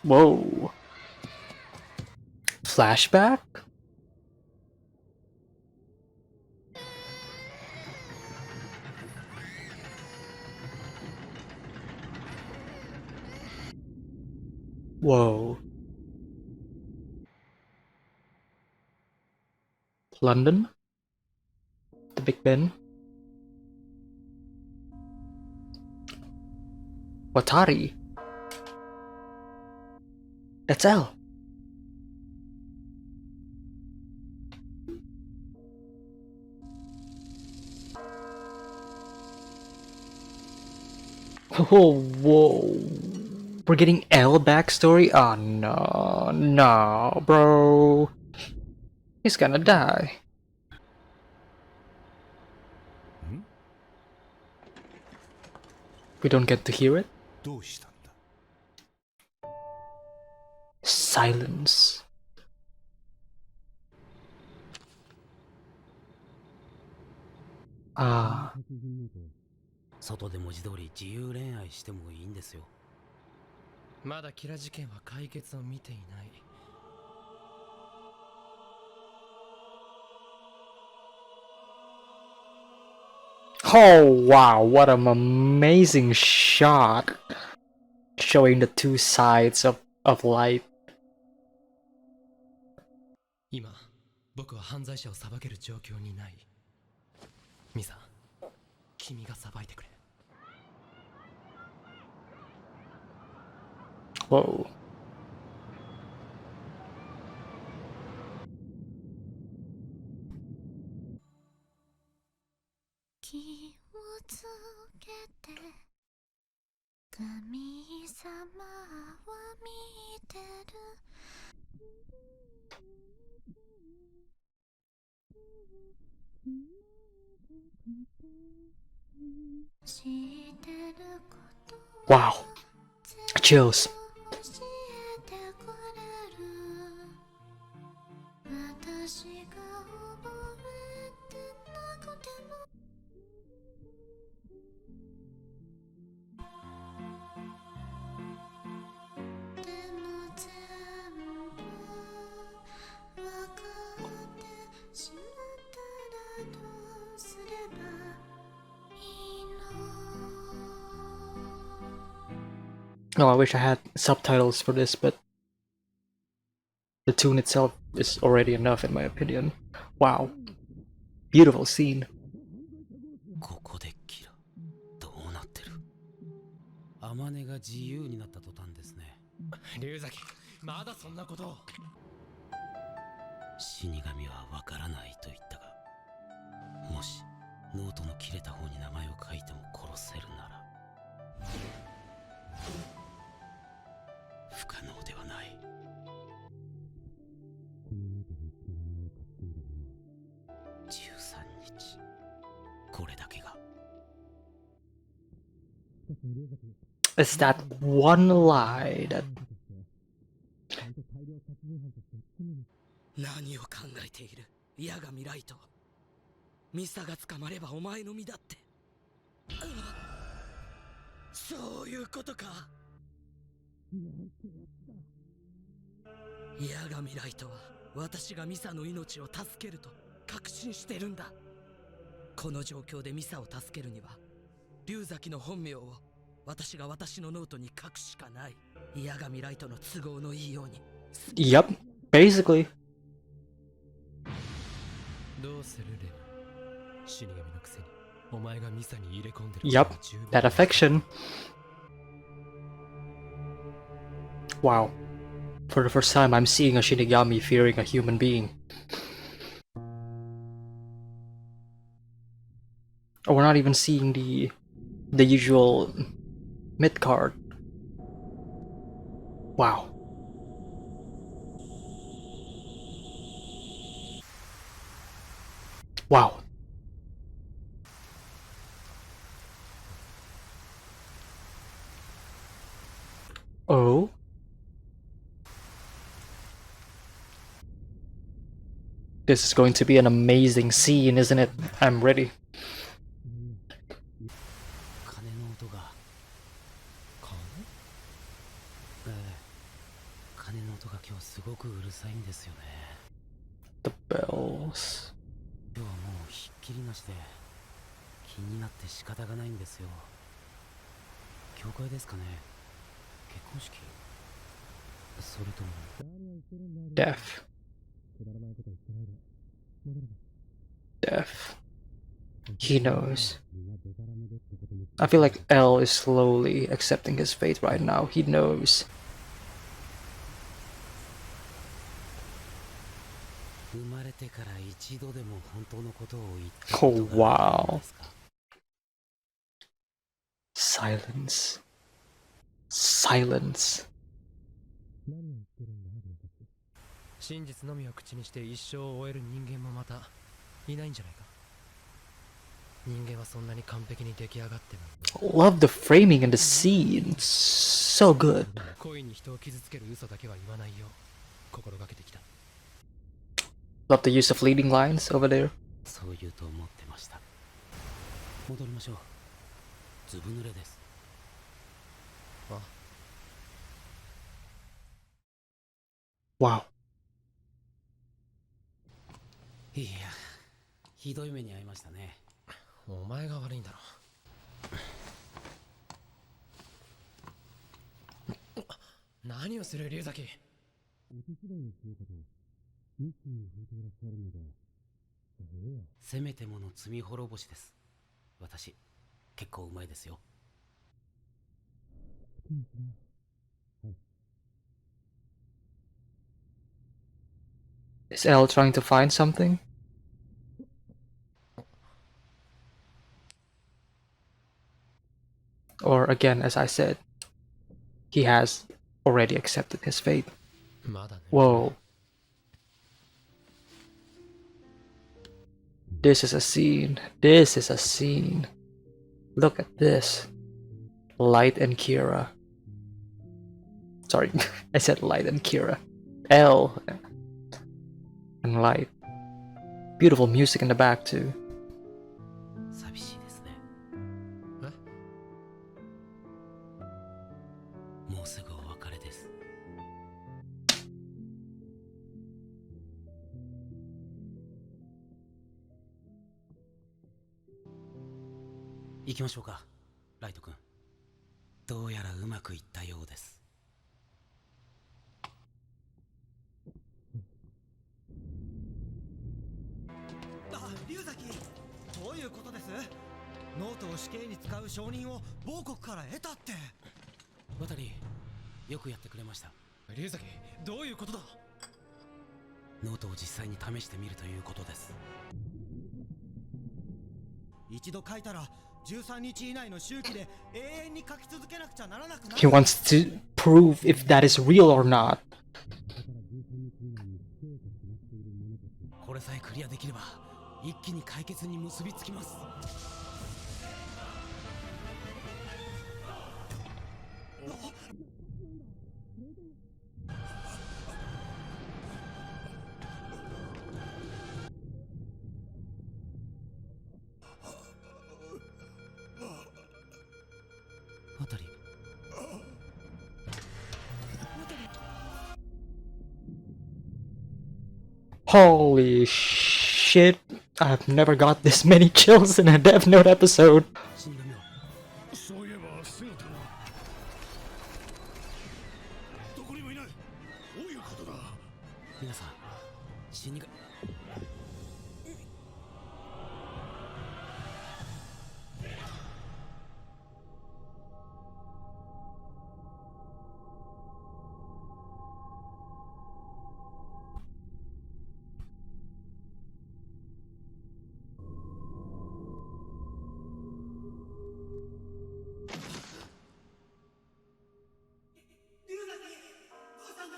Whoa. Flashback? Whoa. London? The Big Ben? Watari? That's L. Oh, whoa. We're getting L backstory? Oh no, no, bro. He's gonna die. We don't get to hear it? Silence. Ah. 外で文字通り自由恋愛してもいいんですよ。まだキラ事件は解決を見ていない。Oh wow, what an amazing shot showing the two sides of light. 今、僕は犯罪者を裁ける状況にない。ミサ、君が裁いてくれ。Whoa. Wow. Chills. Oh, I wish I had subtitles for this, but the tune itself is already enough in my opinion. Wow. Beautiful scene. ここでキラ、どうなってる？アマネが自由になった途端ですね。龍崎、まだそんなことを。死神はわからないと言ったが、もしノートの切れた方に名前を書いても殺せるなら不可能ではない。13日、これだけが。It's that one lie that 何を考えている、矢神ライト。ミサが捕まればお前の身だって。そういうことか。矢神ライトは私がミサの命を助けると確信してるんだ。この状況でミサを助けるには龍崎の本名を私が私のノートに書くしかない。矢神ライトの都合のいいように。 Yep, basically. どうするレム、死神のくせにお前がミサに入れ込んでる。 Yep, that affection. Wow. For the first time, I'm seeing a Shinigami fearing a human being. Or we're not even seeing the usual mid card. Wow. Wow. Oh. This is going to be an amazing scene, isn't it? I'm ready. 鐘の音が。金？ごくうるさいんですよね。 The bells. 今日はもうひっきりなしで気になって仕方がないんですよ。教会ですかね、結婚式、それとも Deaf. Deaf. He knows. I feel like L is slowly accepting his fate right now. He knows. 生まれてから一度でも本当のことを言った Oh, ことがあるん wow. ですか？ Silence. Silence. 真実のみを口にして一生を終える人間もまたいないんじゃないか。人間はそんなに完璧に出来上がっても Love the framing and the scene. So good. 恋に人を傷つける嘘だけは言わないよう心がけてきた。 Love the use of leading lines over there. そう言うと思ってました。戻りましょう。ずぶ濡れです。あ、 Wow. いや、ひどい目に遭いましたね。お前が悪いんだろ。何をする龍崎。せめてもの罪滅ぼしです。私結構うまいですよ。 Is L trying to find something? Or again, as I said, he has already accepted his fate. まだね。 Whoa. This is a scene. This is a scene. Look at this. Light and Kira. Sorry, I said Light and Kira. L and Light. Beautiful music in the back too. 寂しいですね。もうすぐお別れです。行きましょうか、ライト君。どうやらうまくいったようです。あ、龍崎、どういうことです？ノートを死刑に使う承認を某国から得たって。渡り、よくやってくれました。龍崎、どういうことだ。ノートを実際に試してみるということです。一度書いたら13日以内の周期で永遠に書き続けなくちゃならなくなる。 He wants to prove if that is real or not. これさえクリアできれば一気に解決に結びつきます。渡り、 Holy shit. I've never got this many chills in a Death Note episode. 死神はそういえば姿はどこにもいない。どういうことだ。皆さん、死神。龍崎、どうしたんだ。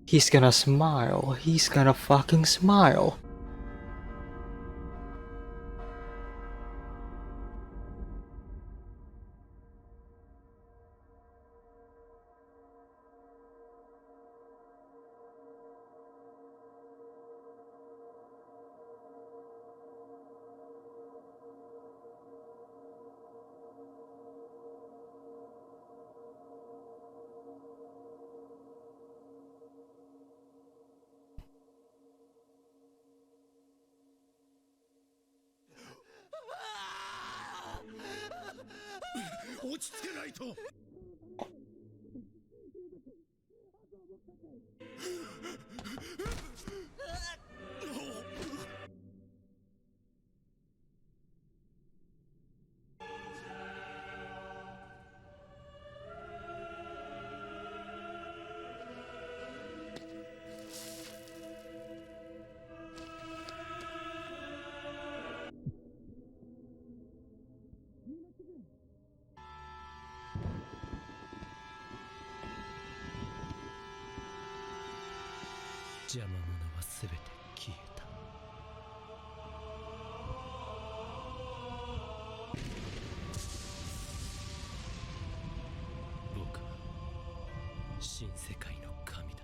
He's gonna smile. He's gonna fucking smile. ち着けないと。邪魔者は全て消えた。僕は新世界の神だ。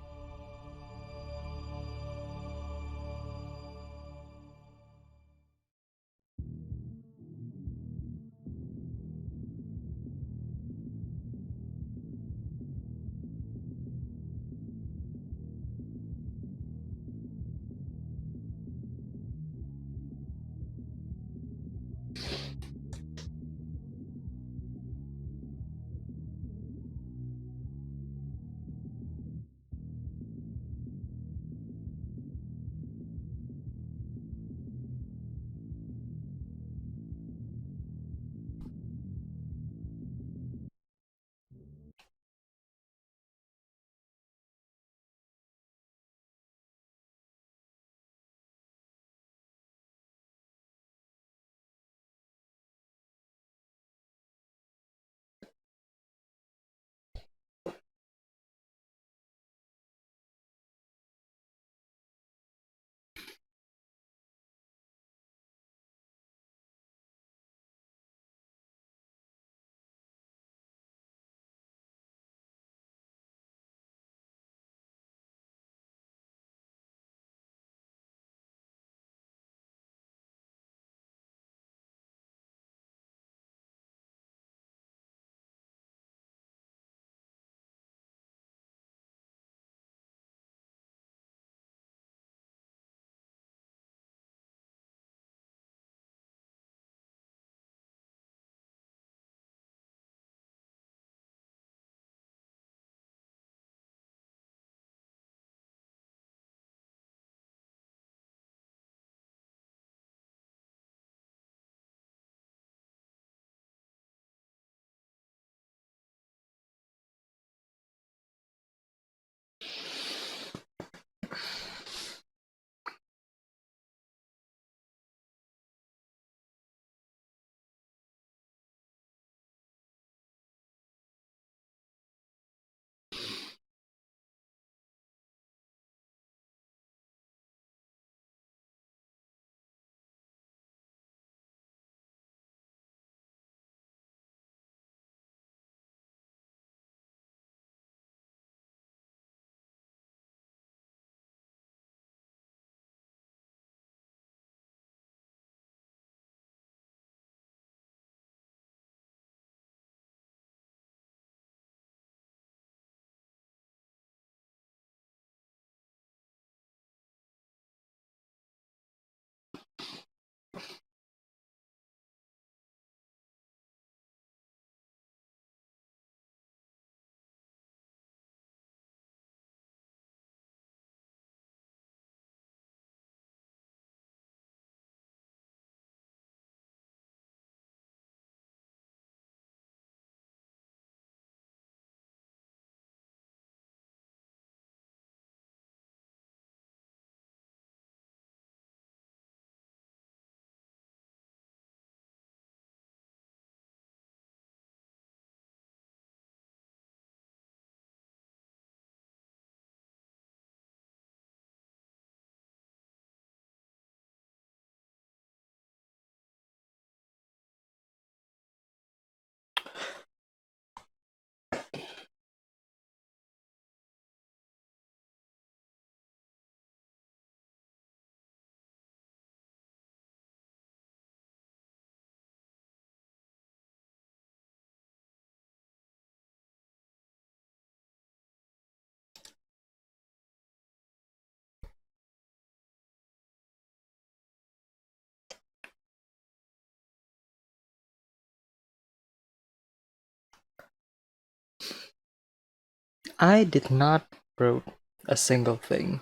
I did not wrote a single thing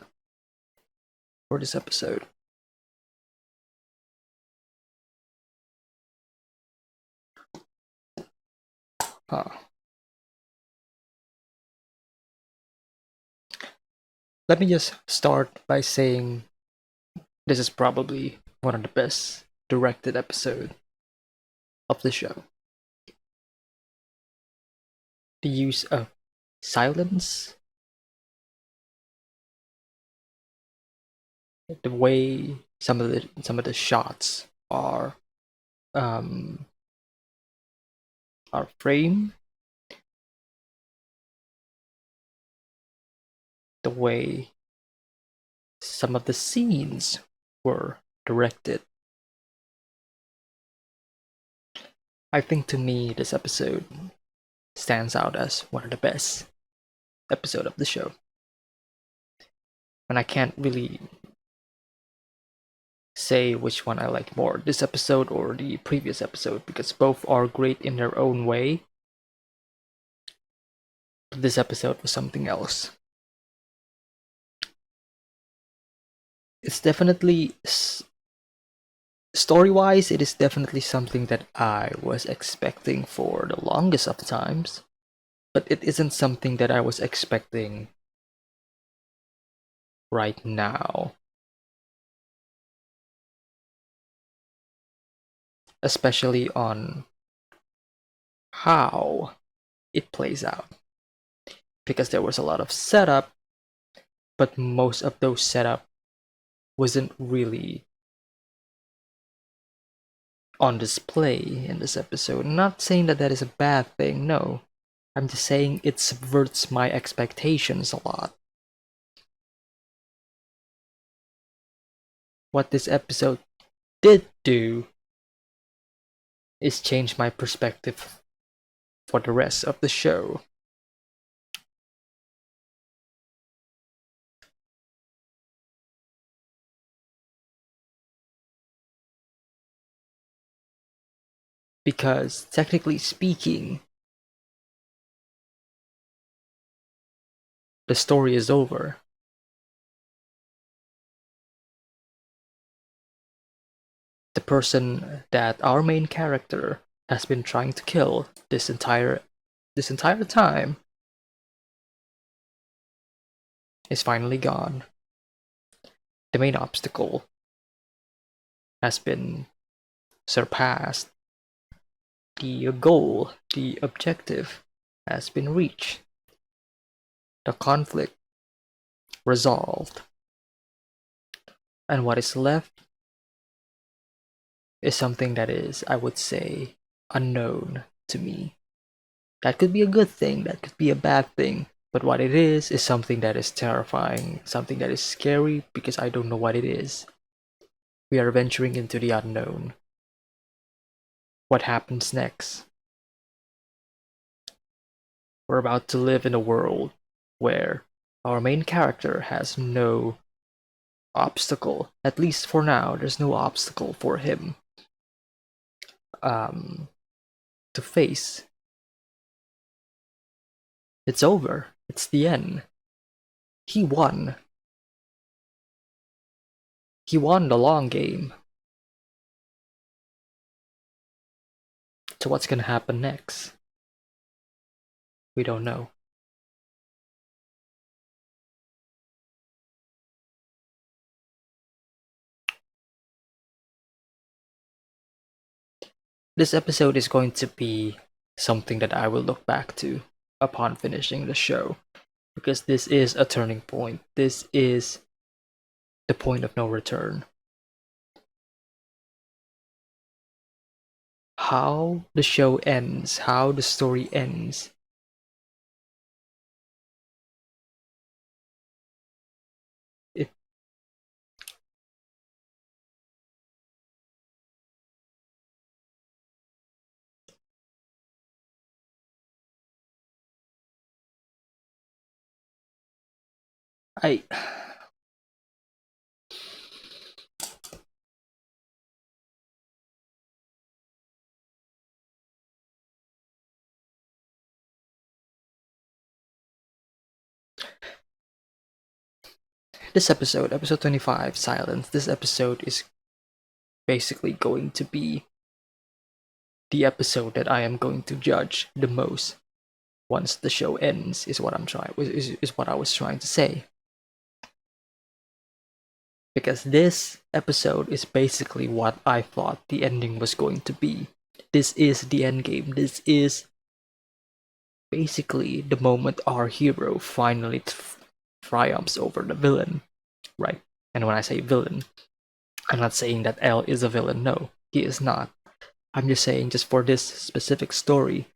for this episode. Huh. Let me just start by saying this is probably one of the best directed episodes of the show. The use of silence, the way some of the shots um are framed, the way some of the scenes were directed. I think to me this episode stands out as one of the best episode of the show. And I can't really say which one I like more, this episode or the previous episode, because both are great in their own way. But this episode was something else. It's definitely story-wise, it is definitely something that I was expecting for the longest of times, but it isn't something that I was expecting right now. Especially on how it plays out. Because there was a lot of setup, but most of those setup wasn't really on display in this episode. I'm not saying that that is a bad thing, no. I'm just saying it subverts my expectations a lot. What this episode did do is change my perspective for the rest of the show. Because technically speaking, the story is over. The person that our main character has been trying to kill this entire time is finally gone. The main obstacle has been surpassed. The goal, the objective has been reached. The conflict resolved. And what is left is something that is, I would say, unknown to me. That could be a good thing, that could be a bad thing, but what it is something that is terrifying, something that is scary because I don't know what it is. We are venturing into the unknown. What happens next? We're about to live in a world where our main character has no obstacle, at least for now, there's no obstacle for him to face. It's over. It's the end. He won. He won the long game. So what's gonna happen next? We don't know. This episode is going to be something that I will look back to upon finishing the show, because this is a turning point. This is the point of no return. How the show ends, how the story ends, it I this episode, episode 25, Silence, this episode is basically going to be the episode that I am going to judge the most once the show ends, is what what I was trying to say. Because this episode is basically what I thought the ending was going to be. This is the end game. This is basically the moment our hero finally triumphs over the villain, right? And when I say villain, I'm not saying that L is a villain. No, he is not. I'm just saying, just for this specific story,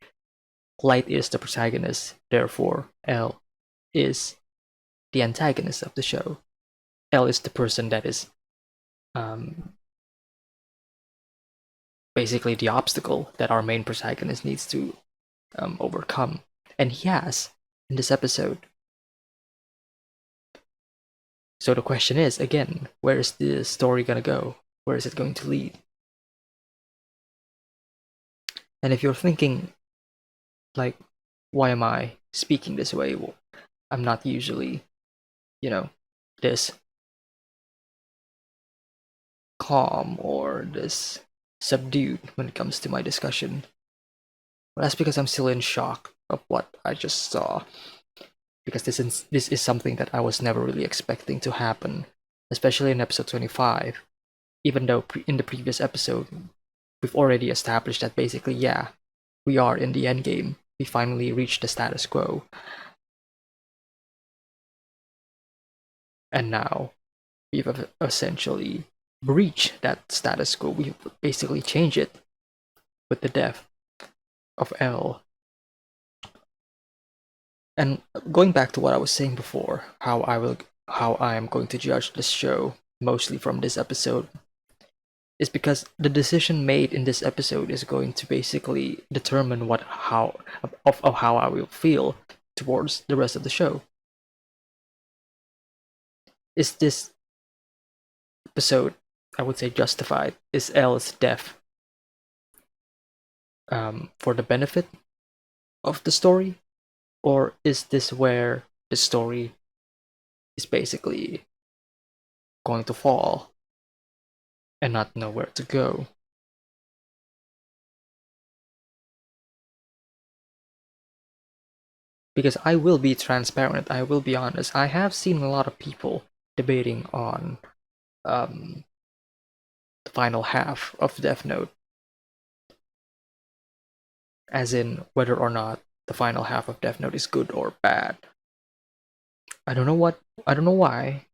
Light is the protagonist. Therefore, L is the antagonist of the show. L is the person that is basically the obstacle that our main protagonist needs to overcome. And he has in this episode. So the question is, again, where is the story gonna go? Where is it going to lead? And if you're thinking, like, why am I speaking this way? Well, I'm not usually, this calm or this subdued when it comes to my discussion. Well, that's because I'm still in shock of what I just saw. Because this is something that I was never really expecting to happen, especially in episode 25. Even though in the previous episode, we've already established that basically, yeah, we are in the end game. We finally reached the status quo. And now, we've essentially breached that status quo. We've basically changed it with the death of L. And going back to what I was saying before, how I am going to judge this show, mostly from this episode, is because the decision made in this episode is going to basically determine how I will feel towards the rest of the show. Is this episode, I would say, justified? Is L's death for the benefit of the story? Or is this where the story is basically going to fall and not know where to go? Because I will be transparent, I will be honest, I have seen a lot of people debating on the final half of Death Note, as in whether or not the final half of Death Note is good or bad. I don't know why,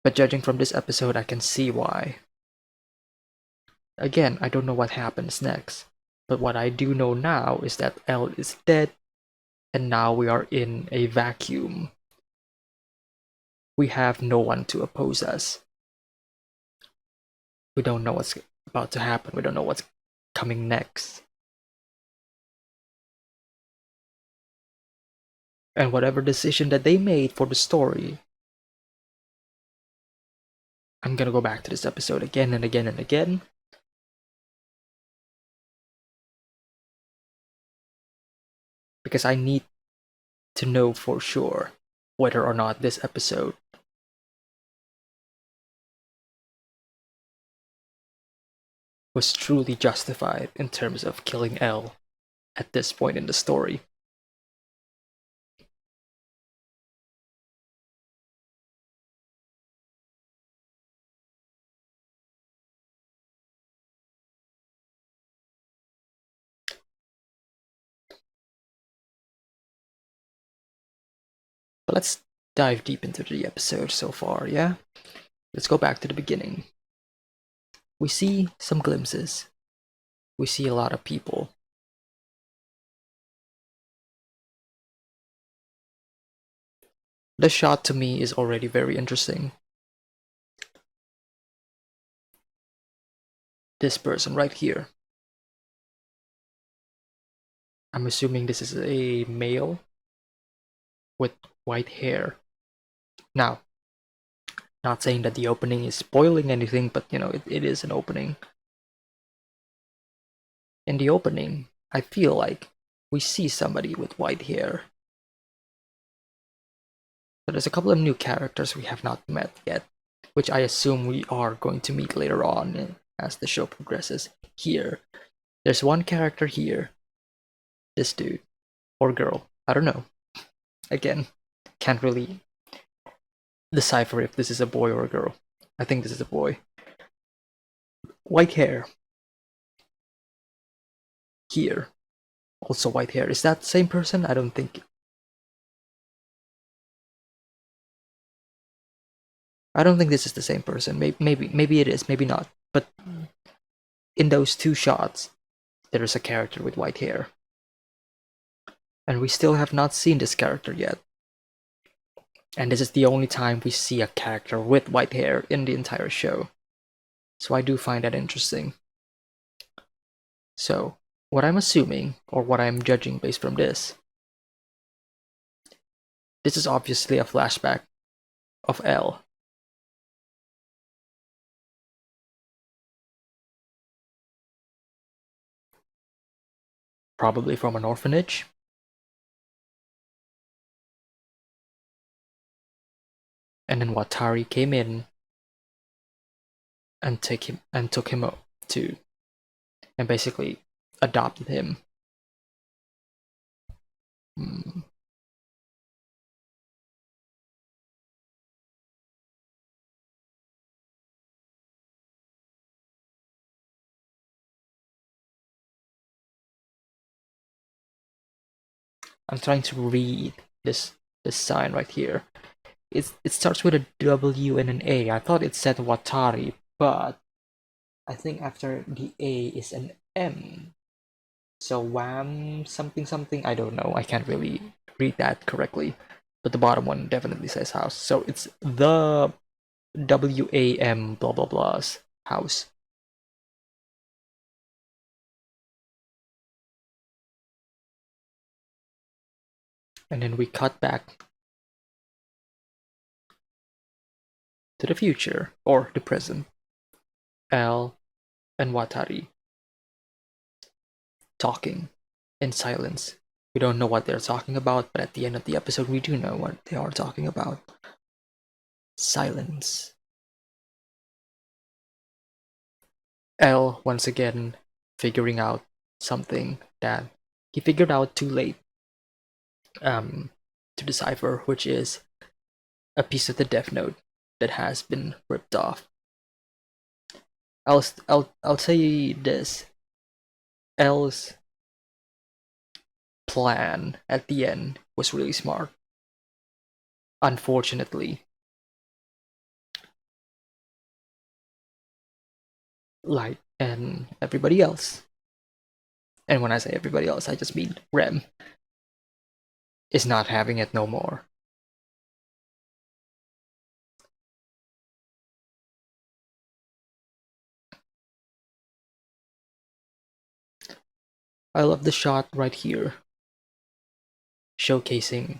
but judging from this episode, I can see why. Again, I don't know what happens next, but what I do know now is that L is dead, and now we are in a vacuum. We have no one to oppose us. We don't know what's about to happen. We don't know what's coming next. And whatever decision that they made for the story, I'm gonna go back to this episode again and again and again. Because I need to know for sure whether or not this episode was truly justified in terms of killing L at this point in the story. But let's dive deep into the episode so far, yeah? Let's go back to the beginning. We see some glimpses. We see a lot of people. The shot to me is already very interesting. This person right here. I'm assuming this is a male with white hair. Now, not saying that the opening is spoiling anything, but it is an opening. In the opening, I feel like we see somebody with white hair. So there's a couple of new characters we have not met yet, which I assume we are going to meet later on as the show progresses. Here, there's one character here. This dude. Or girl. I don't know. Again, can't really decipher if this is a boy or a girl. I think this is a boy. White hair. Here. Also white hair. Is that the same person? I don't think. I don't think this is the same person. Maybe it is, maybe not. But in those two shots, there is a character with white hair. And we still have not seen this character yet. And this is the only time we see a character with white hair in the entire show. So I do find that interesting. So, what I'm assuming, or what I'm judging based from this is obviously a flashback of L. Probably from an orphanage. And then Watari came in and took him up to, and basically adopted him. I'm trying to read this sign right here. It starts with a W and an A. I thought it said Watari, but I think after the A is an M. So Wham something something. I don't know. I can't really read that correctly. But the bottom one definitely says house. So it's the WAM blah blah blah's house. And then we cut back to the future, or the present. L and Watari talking in silence. We don't know what they're talking about, but at the end of the episode, we do know what they are talking about. Silence. L, once again, figuring out something that he figured out too late to decipher, which is a piece of the Death Note that has been ripped off. I'll say this. L's plan at the end was really smart. Unfortunately, Light and everybody else, and when I say everybody else, I just mean Rem, is not having it no more. I love the shot right here, showcasing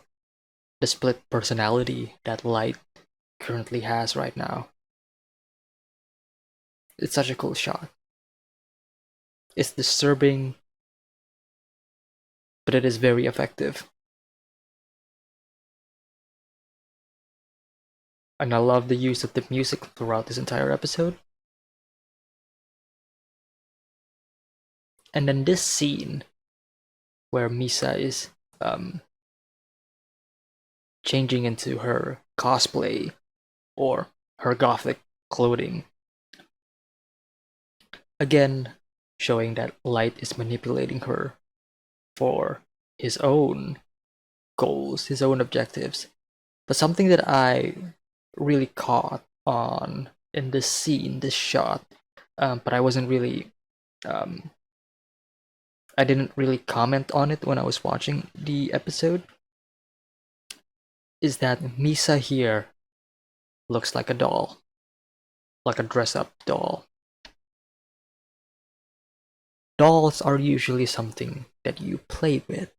the split personality that Light currently has right now. It's such a cool shot. It's disturbing, but it is very effective. And I love the use of the music throughout this entire episode. And then this scene where Misa is changing into her cosplay or her gothic clothing. Again, showing that Light is manipulating her for his own goals, his own objectives. But something that I really caught on in this scene, this shot, but I wasn't really, I didn't really comment on it when I was watching the episode, is that Misa here looks like a doll, like a dress-up doll. Dolls are usually something that you play with.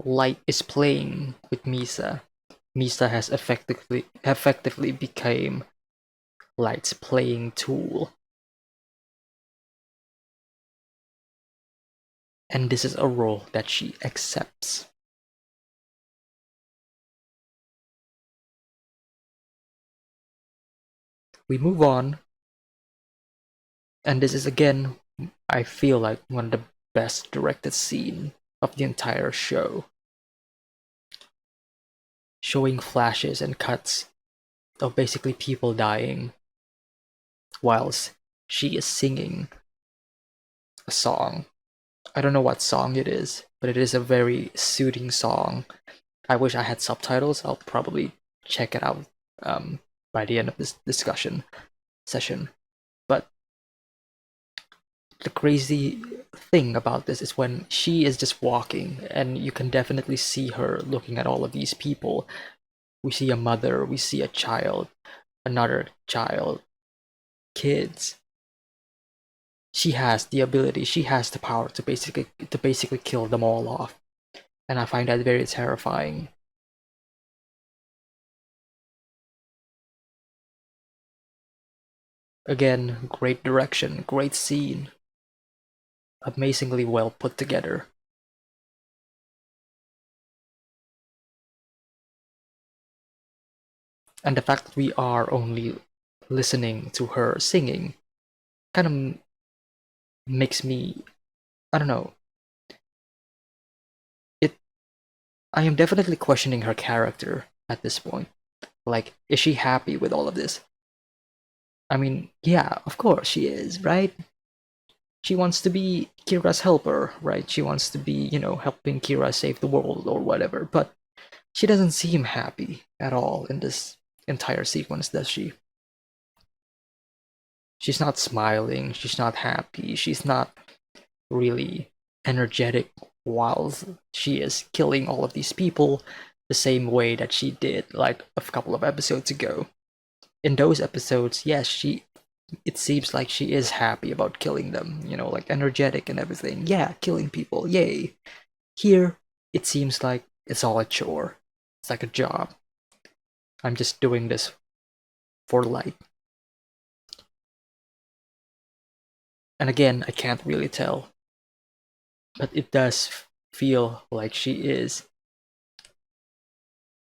Light is playing with Misa. Misa has effectively become Light's playing tool. and this is a role that she accepts. We move on, and this is again, I feel like, one of the best directed scene of the entire show, showing flashes and cuts of basically people dying whilst she is singing a song. I don't know what song it is, but it is a very soothing song. I wish I had subtitles. I'll probably check it out by the end of this discussion session. But the crazy thing about this is when she is just walking, and you can definitely see her looking at all of these people. We see a mother, we see a child, another child, kids. She has the ability, she has the power to basically kill them all off. And I find that very terrifying. Again, great direction, great scene. Amazingly well put together. And the fact that we are only listening to her singing kind of makes me, I don't know, I am definitely questioning her character at this point. Like, is she happy with all of this? I mean, yeah, of course she is, right? She wants to be Kira's helper, right? She wants to be, helping Kira save the world or whatever, but she doesn't seem happy at all in this entire sequence, does she? She's not smiling, she's not happy, she's not really energetic while she is killing all of these people the same way that she did like a couple of episodes ago. In those episodes, yes, it seems like she is happy about killing them, like energetic and everything. Yeah, killing people, yay. Here, it seems like it's all a chore. It's like a job. I'm just doing this for light. And again, I can't really tell, but it does feel like she is.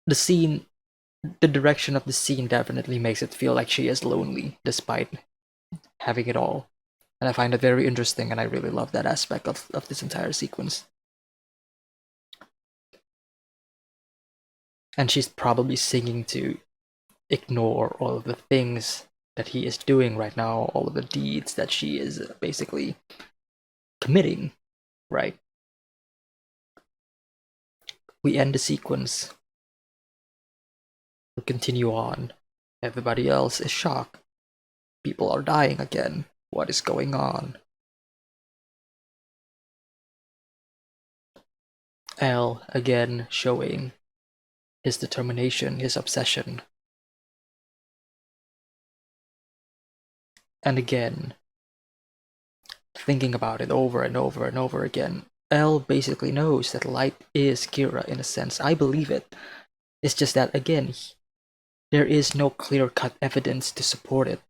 The direction of the scene definitely makes it feel like she is lonely despite having it all. And I find it very interesting, and I really love that aspect of this entire sequence. And she's probably singing to ignore all of the things that he is doing right now, all of the deeds that she is basically committing, right? We end the sequence. We continue on. Everybody else is shocked. People are dying again. What is going on? L again showing his determination, his obsession. And again, thinking about it over and over and over again, L basically knows that light is Kira in a sense. I believe it. It's just that, again, there is no clear-cut evidence to support it.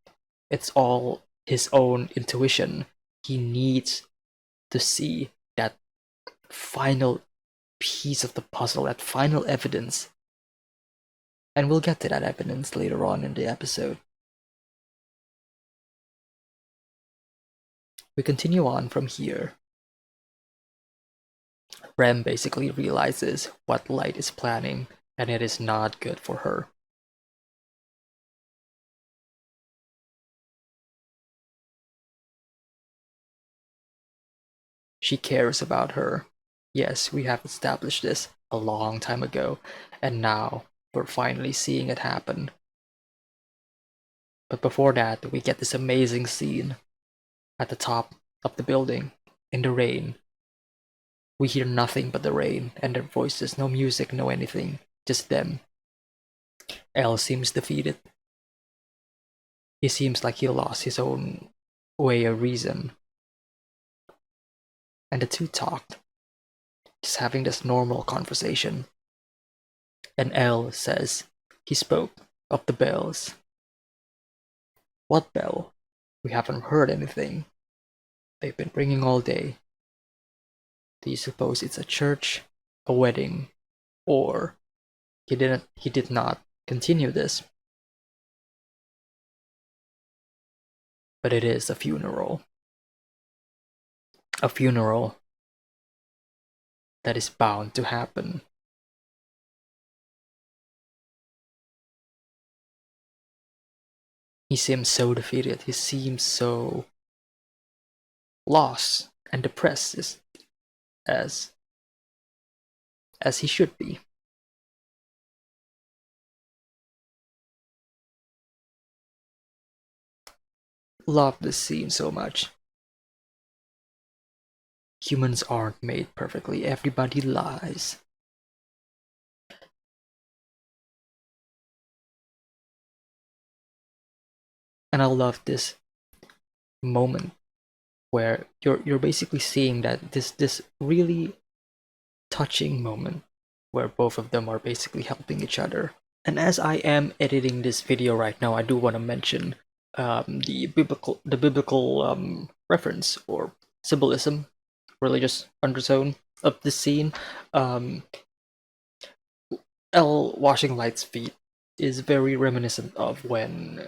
It's all his own intuition. He needs to see that final piece of the puzzle, that final evidence. And we'll get to that evidence later on in the episode. We continue on from here. Rem basically realizes what Light is planning, and it is not good for her. She cares about her. Yes, we have established this a long time ago, and now we're finally seeing it happen. But before that, we get this amazing scene at the top of the building, in the rain. We hear nothing but the rain and their voices, no music, no anything, just them. L seems defeated. He seems like he lost his own way of reason. And the two talked, just having this normal conversation. And L says he spoke of the bells. What bell? We haven't heard anything. They've been ringing all day. Do you suppose it's a church, a wedding, or he did not continue this? But it is a funeral. A funeral that is bound to happen. He seems so defeated. He seems so lost and depressed as he should be. Love this scene so much. Humans aren't made perfectly. Everybody lies. And I love this moment where you're basically seeing that this really touching moment where both of them are basically helping each other. And as I am editing this video right now, I do want to mention the biblical reference or symbolism, religious undertone of this scene. Elle washing Light's feet is very reminiscent of when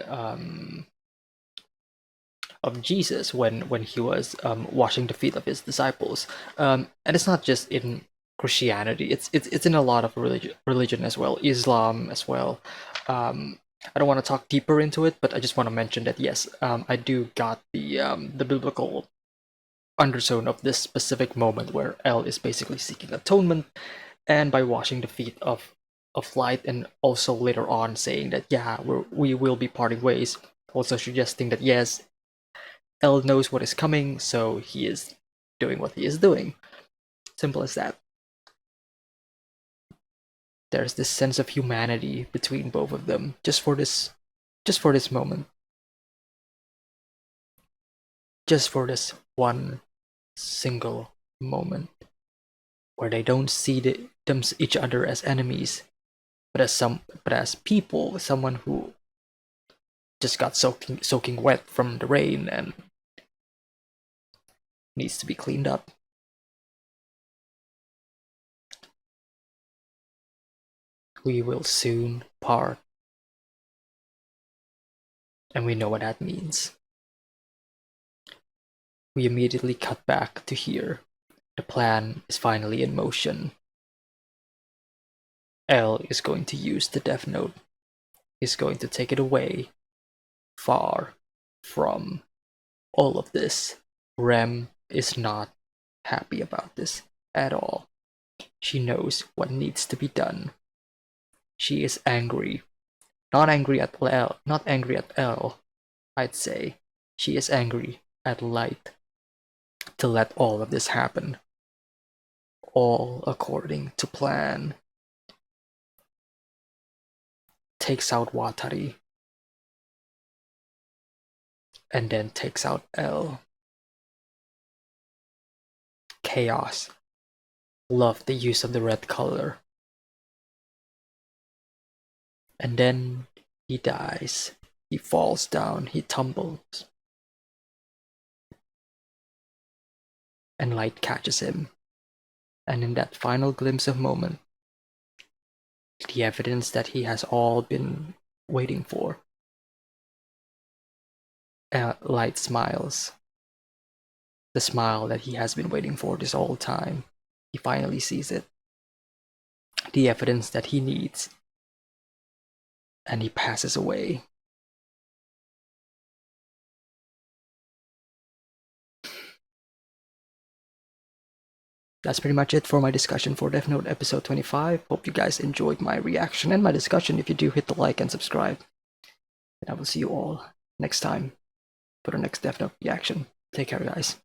of Jesus when he was washing the feet of his disciples, and it's not just in Christianity; it's in a lot of religion as well, Islam as well. I don't want to talk deeper into it, but I just want to mention that yes, I do got the biblical undertone of this specific moment where Elle is basically seeking atonement, and by washing the feet of Light, and also later on saying that yeah, we will be parting ways, also suggesting that yes, Elle knows what is coming, so he is doing what he is doing. Simple as that. There's this sense of humanity between both of them, just for this moment. Just for this one single moment where they don't see each other as enemies, but as people, someone who just got soaking wet from the rain and needs to be cleaned up. We will soon part, and we know what that means. We immediately cut back to here. The plan is finally in motion. Elle is going to use the Death Note. He's going to take it away, far from all of this. Rem is not happy about this at all. She knows what needs to be done. She is angry. Not angry at Elle, I'd say. She is angry at Light to let all of this happen. All according to plan. Takes out Watari. And then takes out Elle. Chaos. Love the use of the red color. And then he dies. He falls down. He tumbles. And Light catches him. And in that final glimpse of moment, the evidence that he has all been waiting for, Light smiles. The smile that he has been waiting for this whole time. He finally sees it. The evidence that he needs. And he passes away. That's pretty much it for my discussion for Death Note episode 25. Hope you guys enjoyed my reaction and my discussion. If you do, hit the like and subscribe. And I will see you all next time for the next Death Note reaction. Take care, guys.